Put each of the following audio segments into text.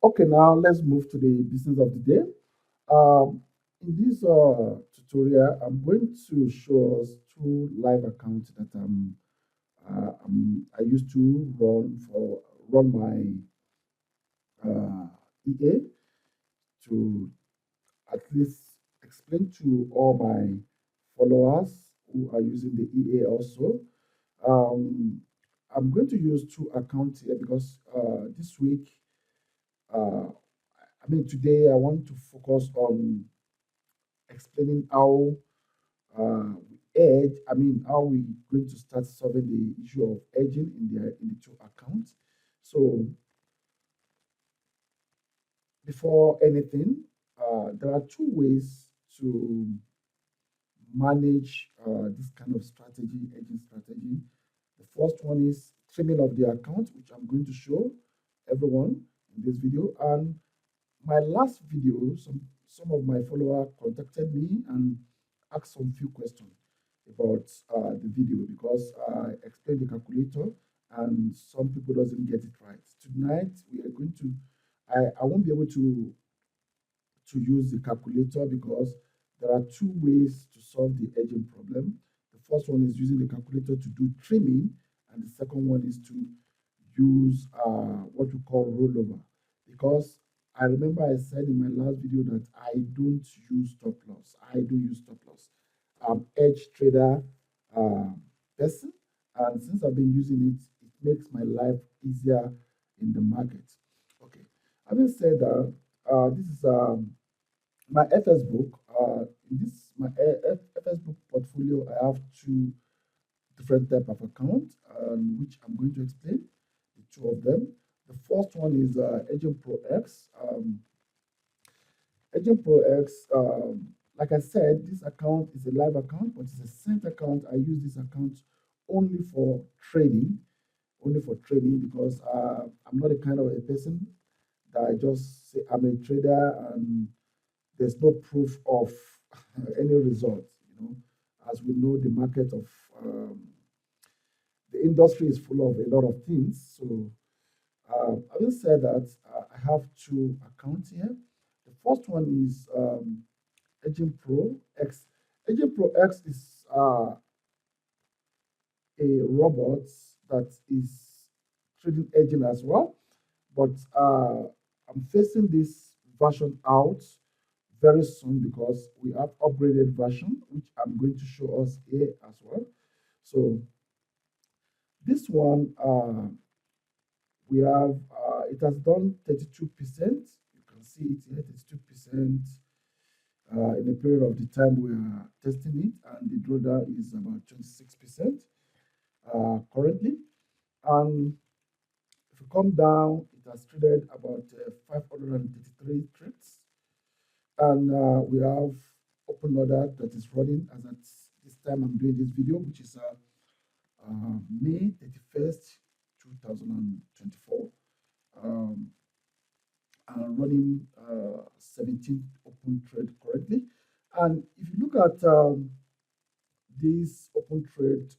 Okay, now let's move to the business of the day. In this tutorial, I'm going to show us two live accounts that I used to run my EA to at least explain to all my followers who are using the EA also. Um, I'm going to use two accounts here because this week, today I want to focus on explaining how how we going to start solving the issue of edging in the two accounts. So before anything, there are two ways to manage this kind of strategy, edging strategy. The first one is trimming of the account, which I'm going to show everyone in this video. And my last video, some of my followers contacted me and asked some few questions about the video because I explained the calculator and some people doesn't get it right. Tonight we are going to I won't be able to use the calculator because there are two ways to solve the edging problem. The first one is using the calculator to do trimming, and the second one is to use what we call rollover. Because I remember I said in my last video that I don't use stop loss. I don't use stop loss. I'm edge trader uh, person, and since I've been using it, it makes my life easier in the market. Okay. Having said that, this is my FS book. In this my FS book portfolio, I have two different type of account, which I'm going to explain the two of them. The first one is Agent Pro X. Agent Pro X, like I said, this account is a live account, but it's a sent account. I use this account only for trading, because I'm not a kind of a person that I just say I'm a trader and there's no proof of any result. As we know, the market of the industry is full of a lot of things. So, having said that, I have two accounts here. The first one is Agent Pro X. Agent Pro X is a robot that is trading agent as well, but I'm facing this version out very soon because we have upgraded version, which I'm going to show us here as well. So this one, we have, it has done 32%. You can see it here, 32% in the period of the time we are testing it, and the drawdown is about 26% currently. And if you come down, it has traded about 533 trades. And we have open order that is running as at this time I'm doing this video, which is May 31st, 2024. Um, and running 17 open trade currently. And if you look at this open trade,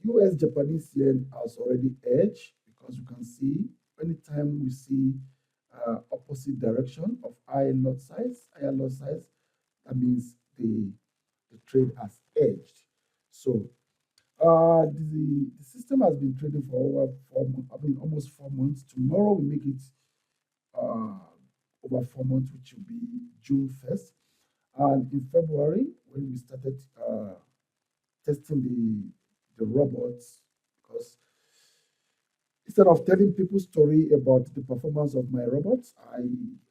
US Japanese yen has already edged because you can see anytime we see opposite direction of higher lot size, that means the trade has edged. So the system has been trading for over 4 months, almost 4 months. Tomorrow we make it uh, over 4 months, which will be June 1st. And in February, when we started testing the robots, because instead of telling people story about the performance of my robots,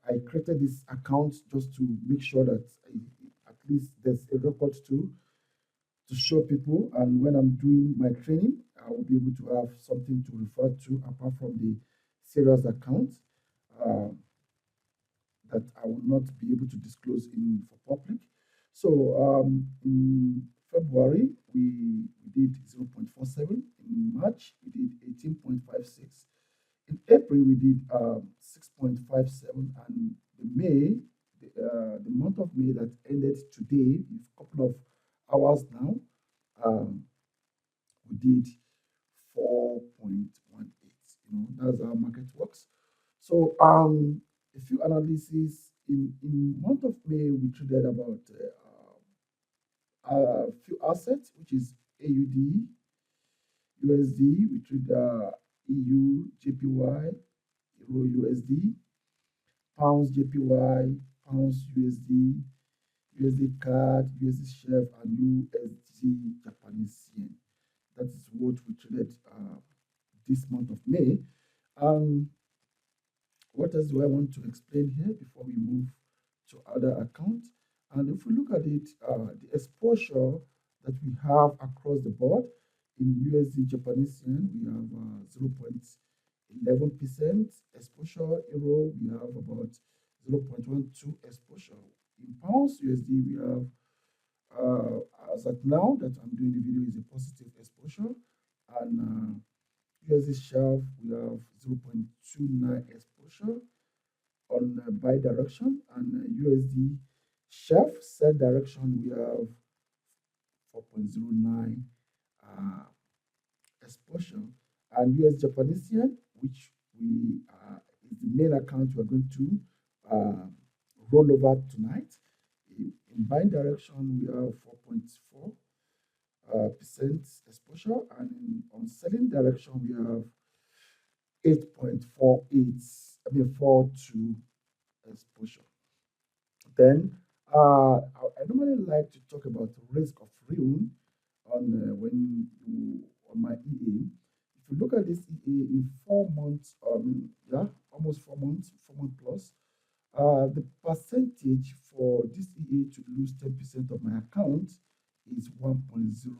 I created this account just to make sure that at least there's a record to show people. And when I'm doing my training, I will be able to have something to refer to apart from the serious account uh, that I will not be able to disclose in for public. So in February, we did 0.47. In March, we did 18.56. In April, we did 6.57. And the month of May that ended today, a couple of hours now, um, we did 4.18. That's how market works. So a few analyses in month of May, we traded about a few assets, which is AUD, USD, we trade EU, JPY, Euro USD, Pounds JPY, Pounds USD, USD CAD, USD Chef, and USD Japanese yen. That is what we traded this month of May. What else do I want to explain here before we move to other accounts? And if we look at it, the exposure that we have across the board in USD Japanese yen, we have 0.11% exposure. Euro, we have about 0.12 exposure. In pounds USD, we have, as at now that I'm doing the video, is a positive exposure. And USD shelf, we have 0.29 exposure on buy direction, and USD shelf sell direction, we have 4.09 exposure, and US Japanese yen, which we is the main account we are going to roll over tonight. In buying direction, we have 4.4 percent exposure, and on selling direction, we have 8.48, 42 exposure. Then I normally like to talk about risk of ruin on when you on my EA. If you look at this EA in 4 months, yeah, almost 4 months, 4 months plus, the percentage for this EA to lose 10% of my account is 1.02.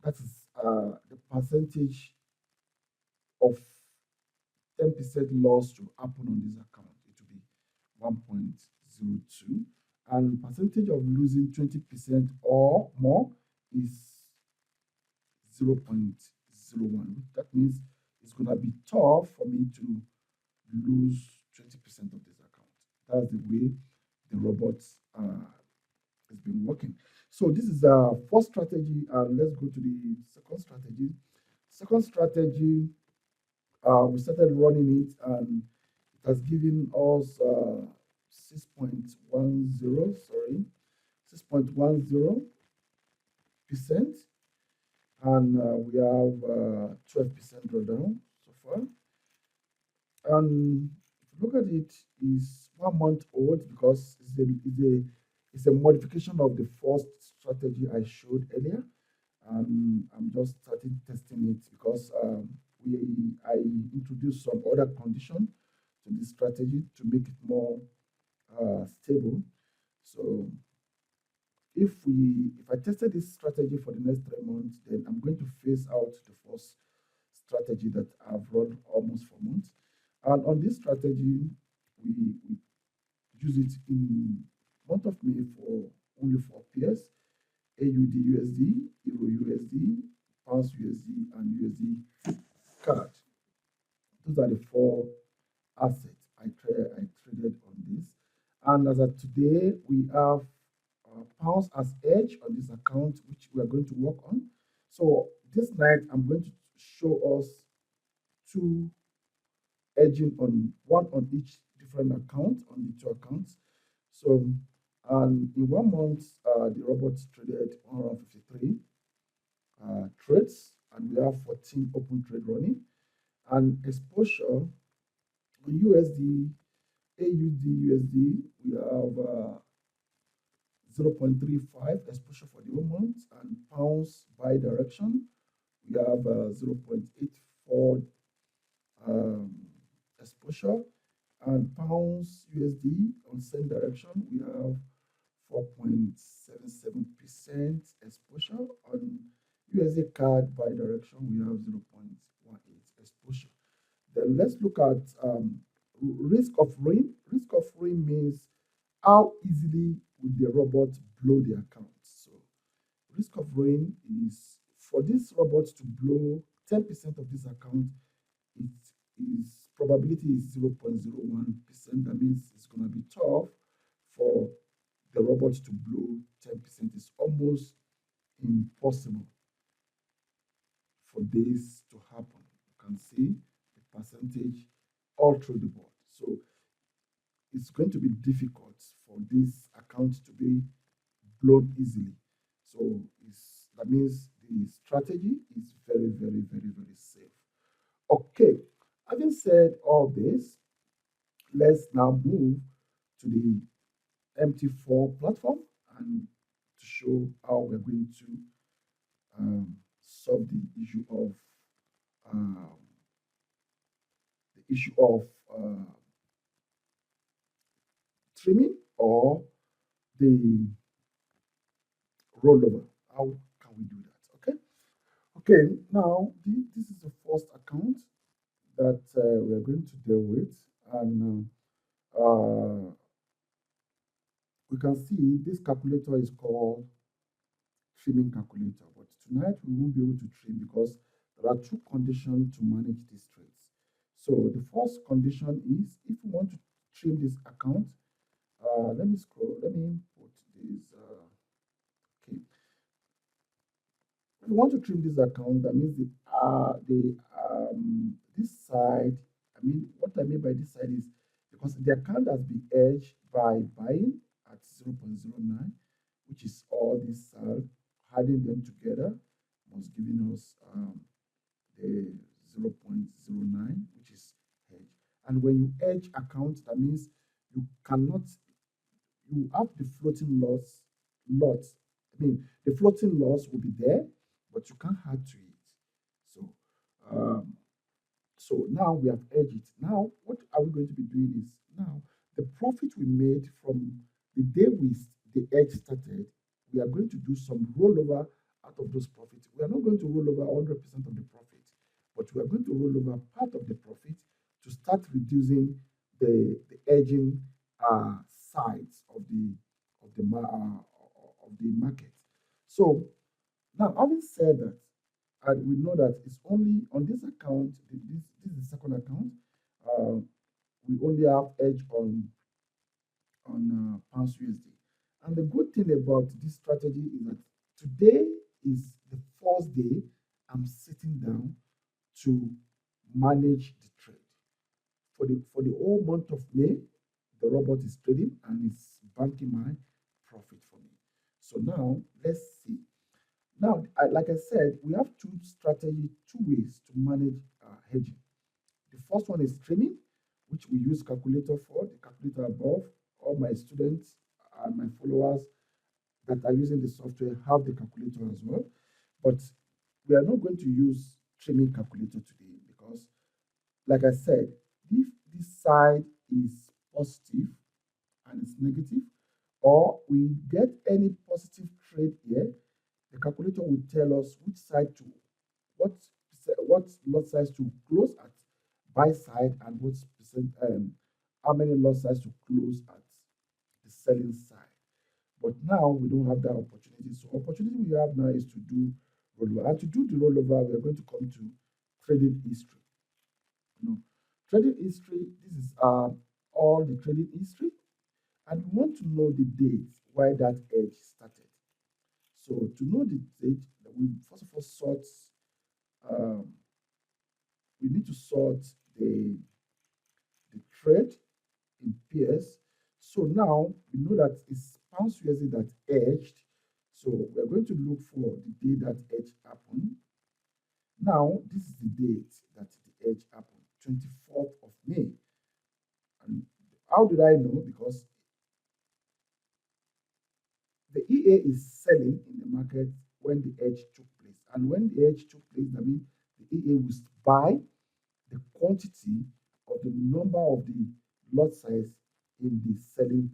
That is the percentage of 10% loss to happen on this account. It will be 1.02. And percentage of losing 20% or more is 0.01. That means it's going to be tough for me to lose 20% of this account. That's the way the robots has been working. So this is our first strategy, and let's go to the second strategy. Second strategy, we started running it, and it has given us 6.10, sorry, 6.10%, and we have 12% drawdown so far. And if you look at it, it's 1 month old because it's a modification of the first strategy I showed earlier. I'm just starting testing it because I introduced some other condition to this strategy to make it more stable. So if I tested this strategy for the next 3 months, then I'm going to phase out the first strategy that I've run almost 4 months. And on this strategy, we use it in month of May for only 4 pairs: AUD USD, Euro USD, Pounds USD, and USD CAD. Those are the 4 assets I traded on this. And as of today, we have pounds as edge on this account, which we are going to work on. So this night, I'm going to show us 2 edging on one on each different account on the 2 accounts. So in 1 month, the robots traded 153 trades, and we have 14 open trade running. And exposure on USD, AUD, USD, we have 0.35 exposure for the 1 month, and pounds by direction, we have 0.84 exposure, and pounds USD on same direction, we have 4.77% exposure. On USD CAD by direction, we have 0.18 exposure. Then let's look at risk of ruin. Risk of ruin means how easily would the robot blow the account. So risk of ruin is for this robot to blow 10% of this account, it is probability is 0.01%. That means it's going to be tough for the robot to blow 10%. It's almost impossible for this to happen. You can see the percentage all through the board. So it's going to be difficult for this account to be blown easily. So that means the strategy is very, very, very, very safe. Okay, having said all this, let's now move to the MT4 platform and to show how we're going to solve um, the issue of trimming or the rollover. How can we do that? Okay. Okay. Now this is the first account that we are going to deal with, and we can see this calculator is called trimming calculator. But tonight we won't be able to trim because there are two conditions to manage these trades. So the first condition is if we want to trim this account, let me scroll, let me put this, okay. If you want to trim this account, that means this side, I mean, what I mean by this side is because the account has been hedged by buying at 0.09, which is all this adding them together was giving us the 0.09, which is hedge. And when you hedge account, that means you cannot, you have the floating lot. I mean, the floating loss will be there, but you can't add to it. So, um, so now we have edged it. Now, what are we going to be doing is now the profit we made from the day the edge started, we are going to do some rollover out of those profits. We are not going to roll over 100% of the profit, but we are going to roll over part of the profit to start reducing the edging sides of the market. So now, having said that, and we know that it's only on this account, this is the second account, uh, we only have edge on pounds USD. And the good thing about this strategy is that today is the first day I'm sitting down to manage the trade. For the whole month of May, the robot is trading and it's banking my profit for me. So now let's see. Now, like I said, we have two strategy, two ways to manage hedging. The first one is trimming, which we use calculator for, the calculator above. All my students and my followers that are using the software have the calculator as well. But we are not going to use trimming calculator today because, like I said, if this side is positive and it's negative, or we get any positive trade here, the calculator will tell us which side to what what lot size to close at buy side and what percent how many lot size to close at the selling side. But now we don't have that opportunity. So opportunity we have now is to do rollover. And to do the rollover, we are going to come to trading history. You know, trading history, this is all the trading history. And we want to know the date why that edge started. So to know the date, we first of all um, we need to sort the trade in pairs. So now we know that it's pounds USD that edged. So we're going to look for the day that edge happened. Now this is the date that the edge happened, 24th of May. And how did I know? Because the EA is selling in the market when the edge took place. And when the edge took place, that means the EA will buy the quantity of the number of the lot size in the selling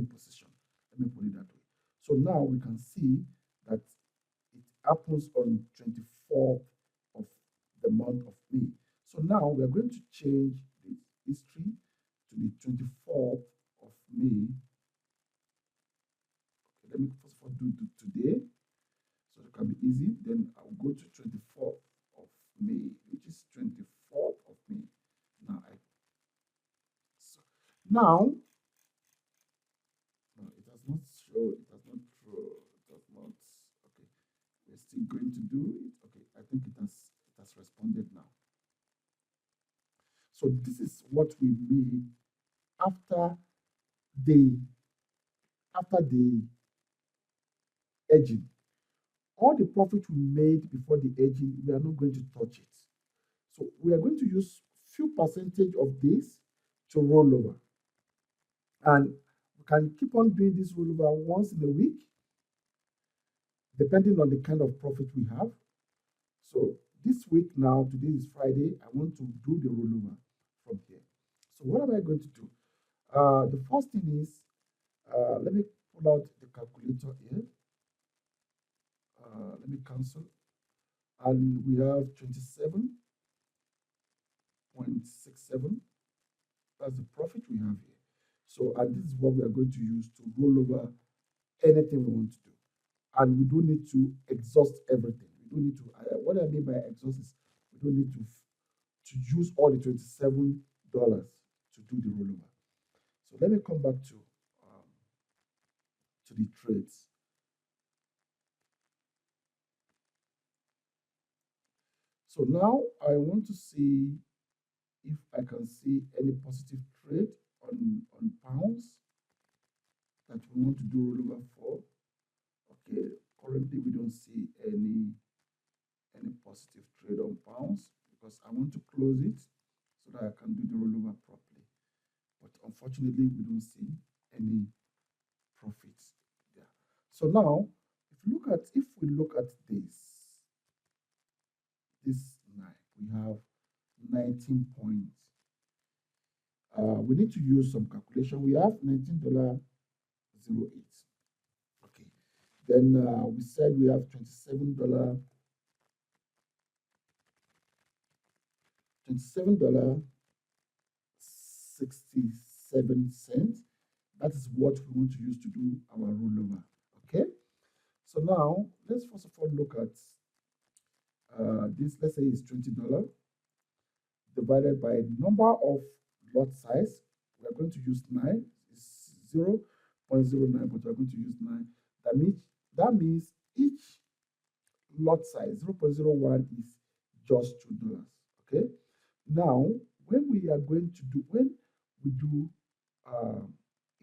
position. Let me put it that way. So now we can see that it happens on 24th of the month of May. So now we are going to change the history to the 24th of May. Okay, let me first of all do today so it can be easy. Then I'll go to 24th of May, which is 24th of May. Now so now no, it does not show, it does not show, it does not, okay. We're still going to do it. Okay, I think it has responded now. So this is what we made after the after the edging. All the profit we made before the edging, we are not going to touch it. So we are going to use few percentage of this to roll over. And we can keep on doing this rollover once in a week, depending on the kind of profit we have. So this week now, today is Friday, I want to do the rollover from here. So what am I going to do? The first thing is, let me pull out the calculator here. Let me cancel. And we have 27.67. That's the profit we have here. So, and this is what we are going to use to roll over anything we want to do. And we don't need to exhaust everything. We don't need to, what I mean by exhaust is we don't need to use all the $27 to do the rollover. So let me come back to the trades. So now I want to see if I can see any positive trade on pounds that we want to do rollover for. Okay, currently we don't see any positive trade on pounds because I want to close it so that I can do the rollover properly. But unfortunately, we don't see any profits there. So now, if we look at this nine, we have 19 points. We need to use some calculation. We have $19.08. Okay. Then we said we have $27.67. That is what we want to use to do our rollover. Okay. So now let's first of all look at this. Let's say it's $20 divided by number of lot size. We are going to use 9. It's 0.09, but we are going to use 9. That means each lot size 0.01 is just $2. Okay. Now, when we do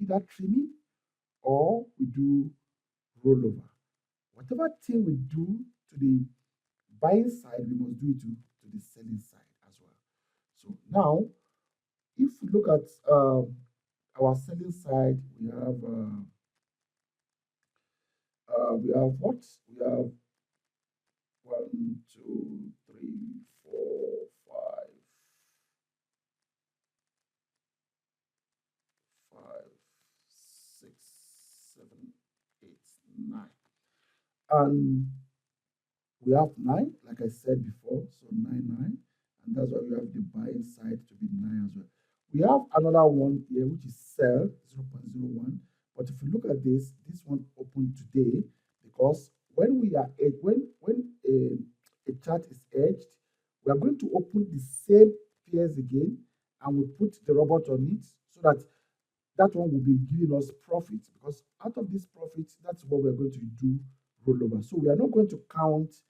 either trimming or we do rollover, whatever thing we do to the buying side, we must do it to the selling side as well. So now, if we look at our selling side, we have what? We have 1, 2, 3, 4, 5, 6, 7, 8, 9. And we have 9, like I said before, so 9. And that's why we have the buying side to be 9 as well. We have another one here, which is sell 0.01. But if you look at this one opened today because when a chart is edged, we are going to open the same pairs again and we put the robot on it so that that one will be giving us profit because out of this profit, that's what we're going to do rollover. So we are not going to count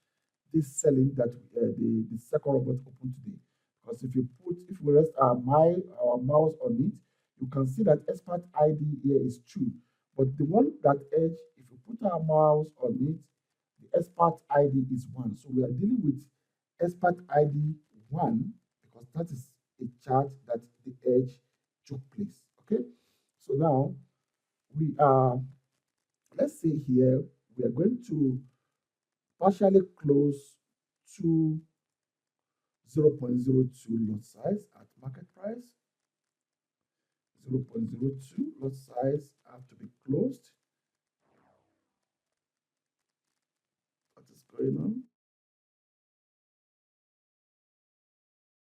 this selling that the second robot opened today. Because if we rest our mouse on it, you can see that expert ID here is true. But the one that edge, if you put our mouse on it, the expert ID is 1. So we are dealing with expert ID 1 because that is a chart that the edge took place. Okay. So now we are, let's say here, we are going to partially close to 0.02 lot size at market price. 0.02 lot size have to be closed. What is going on?